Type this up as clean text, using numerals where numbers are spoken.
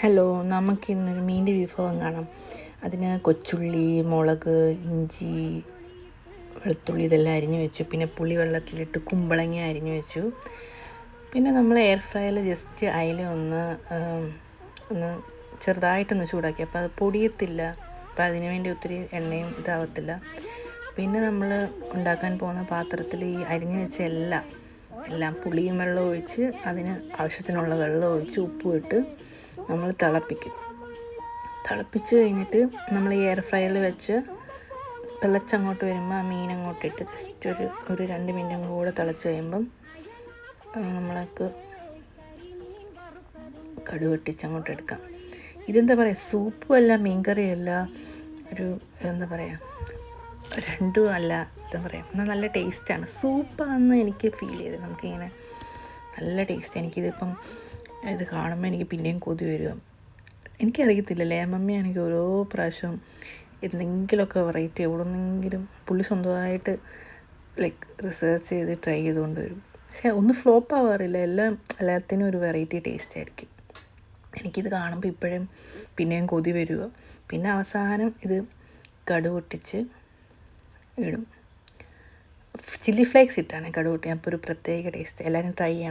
Hello, നമുക്കിന്നൊരു മീൻ്റെ വിഭവം കാണാം. അതിന് കൊച്ചുള്ളി, മുളക്, ഇഞ്ചി, വെളുത്തുള്ളി ഇതെല്ലാം അരിഞ്ഞു വെച്ചു. പിന്നെ പുളി വെള്ളത്തിലിട്ട് കുമ്പളങ്ങ അരിഞ്ഞു വെച്ചു. പിന്നെ നമ്മൾ എയർ ഫ്രയറിൽ ജസ്റ്റ് അയില ഒന്ന് ചെറുതായിട്ടൊന്ന് ചൂടാക്കി. അപ്പോൾ അത് പൊടിയത്തില്ല. അപ്പോൾ അതിന് വേണ്ടി ഒത്തിരി എണ്ണയും ഇതാവത്തില്ല. പിന്നെ നമ്മൾ ഉണ്ടാക്കാൻ പോകുന്ന പാത്രത്തിൽ ഈ അരിഞ്ഞു വെച്ച എല്ലാം പുളിയും വെള്ളം ഒഴിച്ച് അതിന് ആവശ്യത്തിനുള്ള വെള്ളം ഒഴിച്ച് ഉപ്പും ഇട്ട് നമ്മൾ തിളപ്പിച്ച് കഴിഞ്ഞിട്ട് നമ്മൾ ഈ എയർ ഫ്രയറിൽ വെച്ച് തിളച്ചങ്ങോട്ട് വരുമ്പോൾ ആ മീൻ അങ്ങോട്ട് ഇട്ട് ജസ്റ്റ് ഒരു 2 മിനിറ്റും കൂടെ തിളച്ച് കഴിയുമ്പം നമ്മൾക്ക് കടുക് പൊട്ടിച്ചങ്ങോട്ട് എടുക്കാം. ഇതെന്താ പറയുക, സൂപ്പുമല്ല മീൻകറിയല്ല, എന്താ പറയുക, രണ്ടും അല്ല, എന്താ പറയുക, എന്നാൽ നല്ല ടേസ്റ്റാണ്. സൂപ്പാണെന്ന് എനിക്ക് ഫീൽ ചെയ്തത്. നമുക്കിങ്ങനെ നല്ല ടേസ്റ്റ്. എനിക്കിതിപ്പം ഇത് കാണുമ്പോൾ എനിക്ക് പിന്നെയും കൊതി വരിക. എനിക്കറിയത്തില്ല, ലേമമ്മയാണെങ്കിൽ ഓരോ പ്രാവശ്യം എന്തെങ്കിലുമൊക്കെ വെറൈറ്റി എവിടെന്നെങ്കിലും പുള്ളി സ്വന്തമായിട്ട് റിസർച്ച് ചെയ്ത് ട്രൈ ചെയ്തുകൊണ്ട് വരും. പക്ഷേ ഒന്ന് ഫ്ലോപ്പ് ആവാറില്ല. എല്ലാത്തിനും ഒരു വെറൈറ്റി ടേസ്റ്റ് ആയിരിക്കും. എനിക്കിത് കാണുമ്പോൾ ഇപ്പോഴും പിന്നെയും കൊതി വരിക. പിന്നെ അവസാനം ഇത് കടുക് പൊട്ടിച്ച് ഇടും. ചില്ലി ഫ്ലേക്സ് ഇട്ടാണ് കടുക് പൊട്ടി. അപ്പോൾ ഒരു പ്രത്യേക ടേസ്റ്റ്. എല്ലാവരും ട്രൈ ചെയ്യണം.